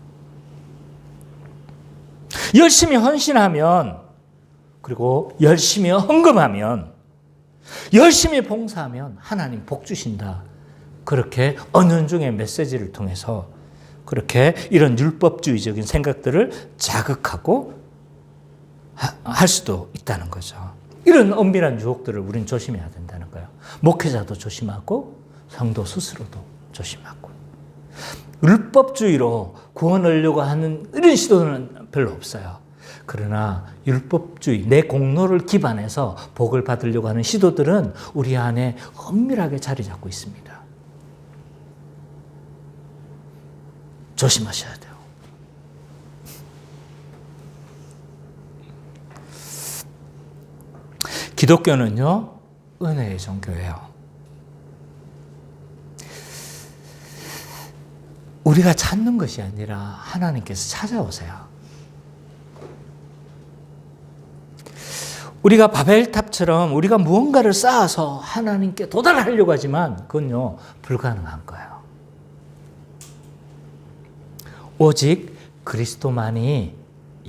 Speaker 1: 열심히 헌신하면, 그리고 열심히 헌금하면, 열심히 봉사하면 하나님 복 주신다. 그렇게 은연중의 메시지를 통해서 그렇게 이런 율법주의적인 생각들을 자극하고 할 수도 있다는 거죠. 이런 은밀한 유혹들을 우리는 조심해야 된다는 거예요. 목회자도 조심하고 성도 스스로도 조심하고. 율법주의로 구원하려고 하는 이런 시도는 별로 없어요. 그러나 율법주의, 내 공로를 기반해서 복을 받으려고 하는 시도들은 우리 안에 은밀하게 자리 잡고 있습니다. 조심하셔야 돼요. 기독교는요, 은혜의 종교예요. 우리가 찾는 것이 아니라 하나님께서 찾아오세요. 우리가 바벨탑처럼 우리가 무언가를 쌓아서 하나님께 도달하려고 하지만 그건요, 불가능한 거예요. 오직 그리스도만이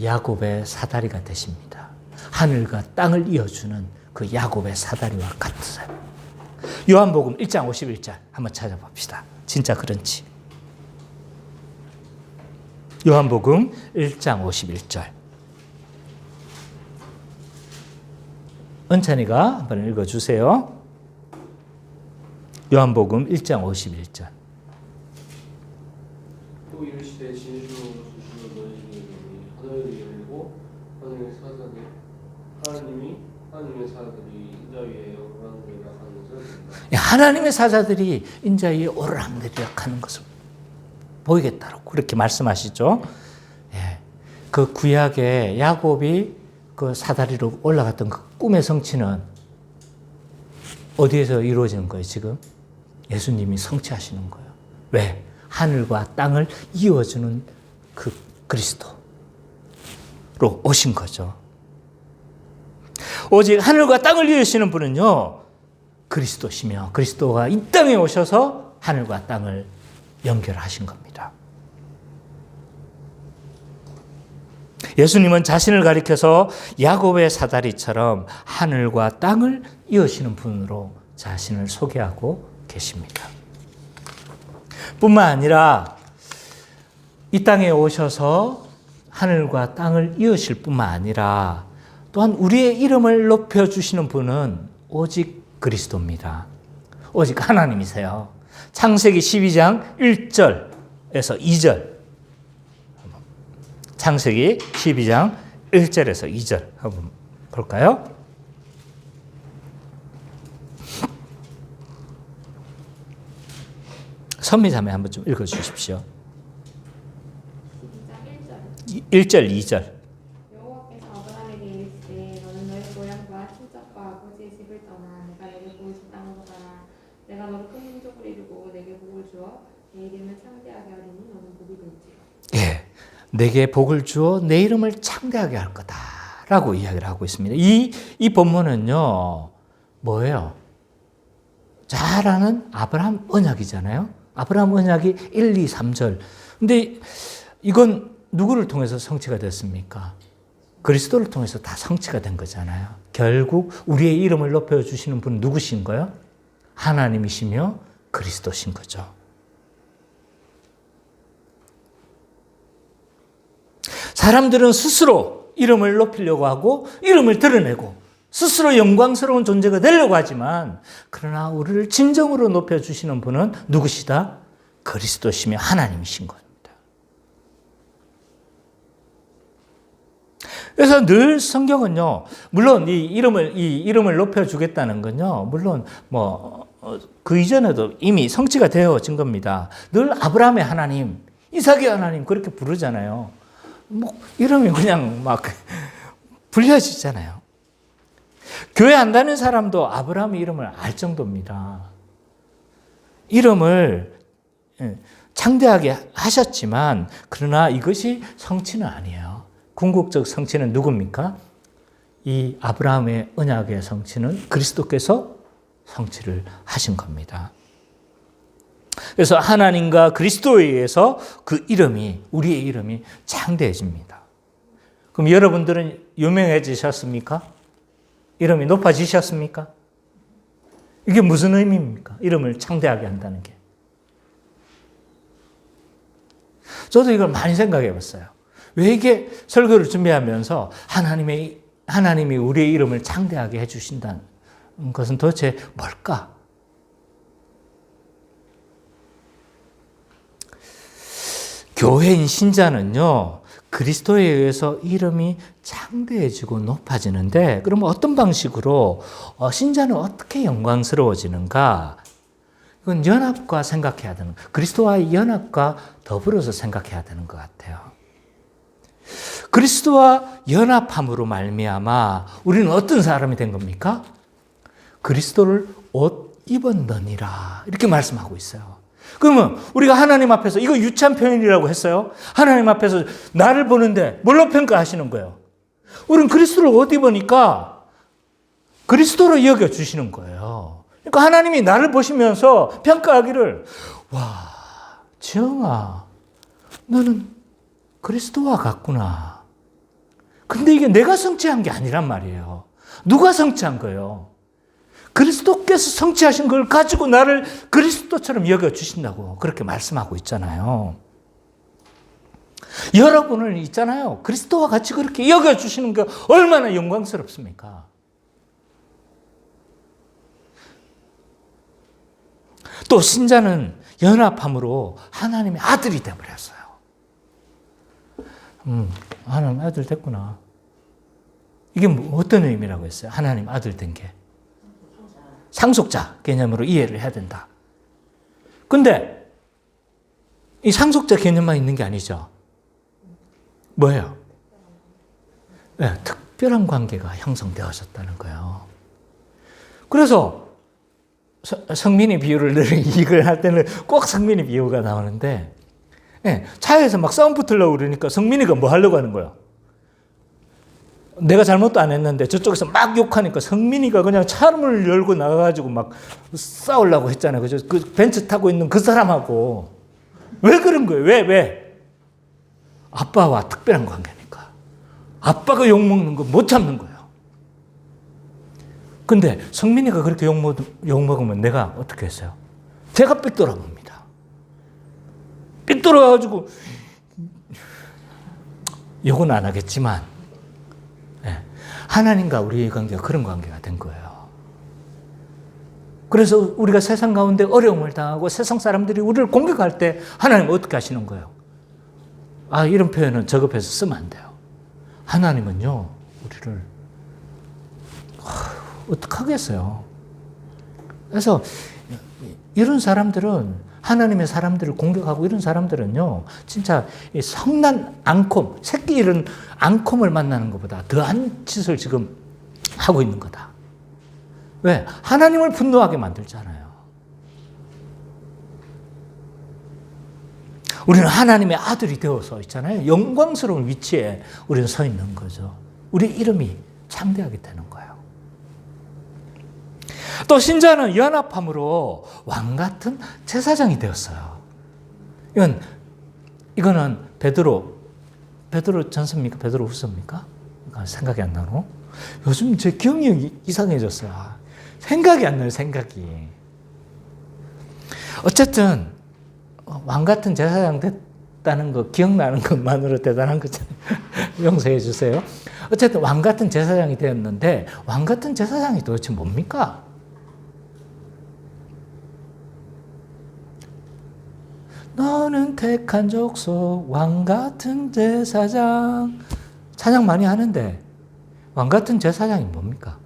Speaker 1: 야곱의 사다리가 되십니다. 하늘과 땅을 이어주는 그 야곱의 사다리와 같으세요. 요한복음 1장 51절 한번 찾아봅시다. 진짜 그런지. 요한복음 1장 51절. 은찬이가 한번 읽어주세요. 요한복음 1장 51절.
Speaker 4: 또 이르시되 진실로 주시는 너희에게 하늘이 열리고 하나님의 사자들이 인자 위에 오르락내리락 하는 것을 본다.
Speaker 1: 하나님의 사자들이 인자 위에 오르락내리락 하는 것을 보이겠다고 그렇게 말씀하시죠. 예. 그 구약에 야곱이 그 사다리로 올라갔던 그 꿈의 성취는 어디에서 이루어지는 거예요, 지금? 예수님이 성취하시는 거예요. 왜? 하늘과 땅을 이어주는 그 그리스도로 오신 거죠. 오직 하늘과 땅을 이으시는 분은요, 그리스도시며 그리스도가 이 땅에 오셔서 하늘과 땅을 연결하신 겁니다. 예수님은 자신을 가리켜서 야곱의 사다리처럼 하늘과 땅을 이으시는 분으로 자신을 소개하고 계십니다. 뿐만 아니라 이 땅에 오셔서 하늘과 땅을 이으실 뿐만 아니라 또한 우리의 이름을 높여주시는 분은 오직 그리스도입니다. 오직 하나님이세요. 창세기 12장 1절에서 2절. 창세기 12장 1절에서 2절 한번 볼까요? 선미자매 한번 좀 읽어주십시오. 1절, 2절.
Speaker 2: 여호와께서 아브라함에게 이르시되 너는 너의 고향과 친척과 아버지의 집을 떠나 내가 너를 보여줄 땅으로 가라. 내가 너를 큰 민족으로 이루고 내게 복을 주어 내 이름을 창대하게 하리니 너는 복이 될지라.
Speaker 1: 예, 내게 복을 주어 내 이름을 창대하게 할 거다라고 이야기를 하고 있습니다. 이 본문은요, 뭐예요? 잘 아는 아브라함 언약이잖아요. 아브라함 언약이 1, 2, 3절. 근데 이건 누구를 통해서 성취가 됐습니까? 그리스도를 통해서 다 성취가 된 거잖아요. 결국 우리의 이름을 높여주시는 분은 누구신 거예요? 하나님이시며 그리스도신 거죠. 사람들은 스스로 이름을 높이려고 하고 이름을 드러내고 스스로 영광스러운 존재가 되려고 하지만 그러나 우리를 진정으로 높여주시는 분은 누구시다? 그리스도시며 하나님이신 겁니다. 그래서 늘 성경은요, 물론 이 이름을 높여주겠다는 건요, 물론 그 이전에도 이미 성취가 되어진 겁니다. 늘 아브라함의 하나님, 이삭의 하나님 그렇게 부르잖아요. 이름이 그냥 막 불려지잖아요. 교회 안 다니는 사람도 아브라함의 이름을 알 정도입니다. 이름을 창대하게 하셨지만, 그러나 이것이 성취는 아니에요. 궁극적 성취는 누굽니까? 이 아브라함의 언약의 성취는 그리스도께서 성취를 하신 겁니다. 그래서 하나님과 그리스도에 의해서 그 이름이, 우리의 이름이 창대해집니다. 그럼 여러분들은 유명해지셨습니까? 이름이 높아지셨습니까? 이게 무슨 의미입니까? 이름을 창대하게 한다는 게. 저도 이걸 많이 생각해 봤어요. 왜 이게 설교를 준비하면서 하나님이 우리의 이름을 창대하게 해주신다는 것은 도대체 뭘까? 교회인 신자는요, 그리스도에 의해서 이름이 창대해지고 높아지는데, 그러면 어떤 방식으로, 신자는 어떻게 영광스러워지는가? 이건 연합과 생각해야 되는, 그리스도와의 연합과 더불어서 생각해야 되는 것 같아요. 그리스도와 연합함으로 말미암아 우리는 어떤 사람이 된 겁니까? 그리스도를 옷 입었느니라, 이렇게 말씀하고 있어요. 그러면 우리가 하나님 앞에서, 이거 유치한 표현이라고 했어요. 하나님 앞에서 나를 보는데 뭘로 평가하시는 거예요? 우리는 그리스도를 옷 입으니까 그리스도로 여겨주시는 거예요. 그러니까 하나님이 나를 보시면서 평가하기를, 와, 지영아, 너는 그리스도와 같구나. 근데 이게 내가 성취한 게 아니란 말이에요. 누가 성취한 거예요? 그리스도께서 성취하신 걸 가지고 나를 그리스도처럼 여겨주신다고 그렇게 말씀하고 있잖아요. 여러분을 있잖아요. 그리스도와 같이 그렇게 여겨주시는 게 얼마나 영광스럽습니까? 또 신자는 연합함으로 하나님의 아들이 되어버렸어요. 하나님 아들 됐구나. 이게 어떤 의미라고 했어요? 하나님 아들 된 게. 상속자 개념으로 이해를 해야 된다. 근데 이 상속자 개념만 있는 게 아니죠. 뭐예요? 네, 특별한 관계가 형성되어졌다는 거예요. 그래서 성민이 비유를 늘 이걸 할 때는 꼭 성민이 비유가 나오는데, 네, 차에서 막 싸움 붙으려고 그러니까 성민이가 뭐 하려고 하는 거예요? 내가 잘못도 안 했는데 저쪽에서 막 욕하니까 성민이가 그냥 차문을 열고 나가가지고 막 싸우려고 했잖아요. 그죠? 그 벤츠 타고 있는 그 사람하고. 왜 그런 거예요? 왜? 아빠와 특별한 관계니까. 아빠가 욕먹는 거 못 참는 거예요. 근데 성민이가 그렇게 욕먹으면 내가 어떻게 했어요? 제가 삐뚤어 봅니다. 삐뚤어가지고 욕은 안 하겠지만, 하나님과 우리의 관계가 그런 관계가 된 거예요. 그래서 우리가 세상 가운데 어려움을 당하고 세상 사람들이 우리를 공격할 때 하나님은 어떻게 하시는 거예요? 이런 표현은 저급해서 쓰면 안 돼요. 하나님은요, 우리를 어떡하겠어요. 그래서 이런 사람들은, 하나님의 사람들을 공격하고 이런 사람들은요, 진짜 성난 앙콤, 새끼 이런 앙콤을 만나는 것보다 더한 짓을 지금 하고 있는 거다. 왜? 하나님을 분노하게 만들잖아요. 우리는 하나님의 아들이 되어서 있잖아요. 영광스러운 위치에 우리는 서 있는 거죠. 우리 이름이 창대하게 되는 거예요. 또 신자는 연합함으로 왕같은 제사장이 되었어요. 이거는 베드로 전서입니까? 베드로 후서입니까? 생각이 안 나노? 요즘 제 기억력이 이상해졌어요. 생각이 안 나요, 생각이. 어쨌든 왕같은 제사장 됐다는 거, 기억나는 것만으로 대단한 거잖아요. 용서해 주세요. 어쨌든 왕같은 제사장이 되었는데, 왕같은 제사장이 도대체 뭡니까? 너는 택한 족속 왕같은 제사장. 찬양 많이 하는데 왕 같은 제사장이 뭡니까?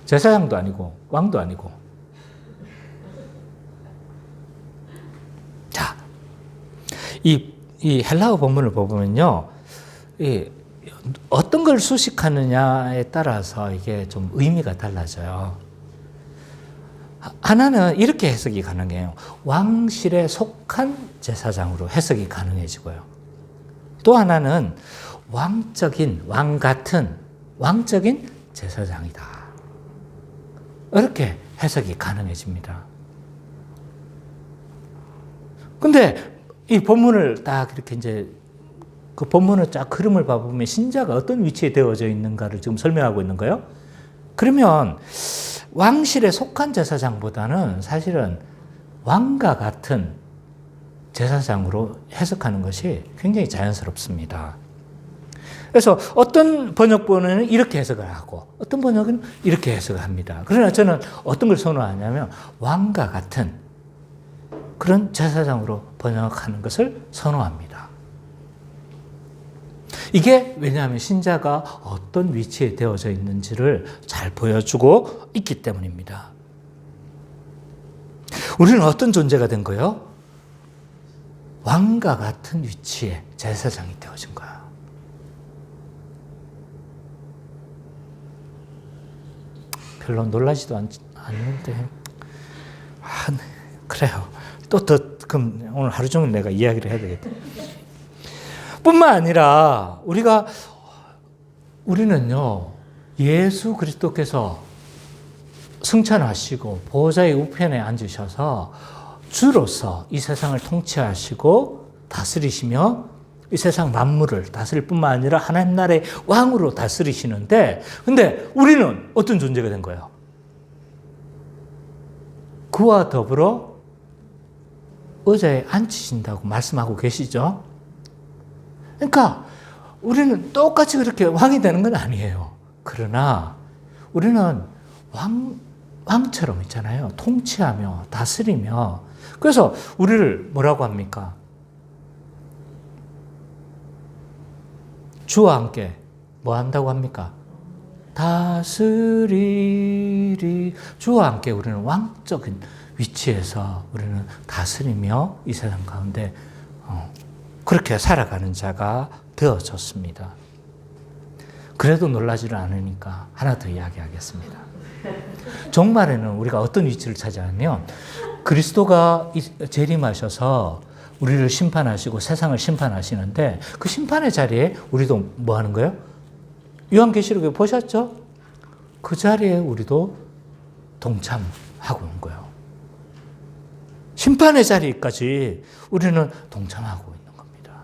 Speaker 1: 제사장도 아니고 왕도 아니고. 자, 이 헬라어 본문을 보면요, 어떤 걸 수식하느냐에 따라서 이게 좀 의미가 달라져요. 하나는 이렇게 해석이 가능해요. 왕실에 속한 제사장으로 해석이 가능해지고요. 또 하나는 왕 같은 왕적인 제사장이다. 이렇게 해석이 가능해집니다. 근데 이 본문을 딱 이렇게 이제 그 본문을 쫙 흐름을 봐보면 신자가 어떤 위치에 되어져 있는가를 지금 설명하고 있는 거예요. 그러면 왕실에 속한 제사장보다는 사실은 왕과 같은 제사장으로 해석하는 것이 굉장히 자연스럽습니다. 그래서 어떤 번역본은 이렇게 해석을 하고 어떤 번역은 이렇게 해석을 합니다. 그러나 저는 어떤 걸 선호하냐면 왕과 같은 그런 제사장으로 번역하는 것을 선호합니다. 이게 왜냐하면 신자가 어떤 위치에 되어져 있는지를 잘 보여주고 있기 때문입니다. 우리는 어떤 존재가 된 거예요? 왕과 같은 위치에 제사장이 되어진 거야. 별로 놀라지도 않는데, 그래요. 그럼 오늘 하루 종일 내가 이야기를 해야 되겠다. 뿐만 아니라 우리는요, 예수 그리스도께서 승천하시고 보좌의 우편에 앉으셔서 주로서 이 세상을 통치하시고 다스리시며 이 세상 만물을 다스릴 뿐만 아니라 하나님 나라의 왕으로 다스리시는데, 근데 우리는 어떤 존재가 된 거예요? 그와 더불어 의자에 앉히신다고 말씀하고 계시죠? 그러니까 우리는 똑같이 그렇게 왕이 되는 건 아니에요. 그러나 우리는 왕처럼 있잖아요. 통치하며 다스리며. 그래서 우리를 뭐라고 합니까? 주와 함께 뭐 한다고 합니까? 다스리리. 주와 함께 우리는 왕적인 위치에서 우리는 다스리며 이 세상 가운데 그렇게 살아가는 자가 되어졌습니다. 그래도 놀라지를 않으니까 하나 더 이야기하겠습니다. 종말에는 우리가 어떤 위치를 차지하면 그리스도가 재림하셔서 우리를 심판하시고 세상을 심판하시는데 그 심판의 자리에 우리도 뭐 하는 거예요? 요한계시록에 보셨죠? 그 자리에 우리도 동참하고 온 거예요. 심판의 자리까지 우리는 동참하고 있는 겁니다.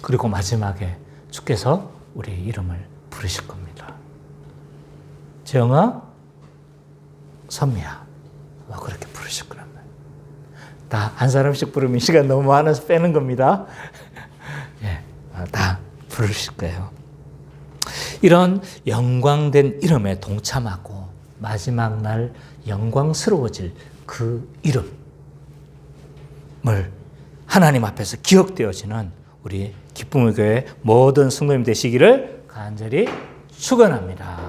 Speaker 1: 그리고 마지막에 주께서 우리의 이름을 부르실 겁니다. 재영아, 선미야, 뭐 그렇게 부르실 거란 말이에요. 다 한 사람씩 부르면 시간 너무 많아서 빼는 겁니다. 예, 다 부르실 거예요. 이런 영광된 이름에 동참하고 마지막 날 영광스러워질 그 이름을 하나님 앞에서 기억되어지는 우리 기쁨의 교회 모든 성도님 되시기를 간절히 축원합니다.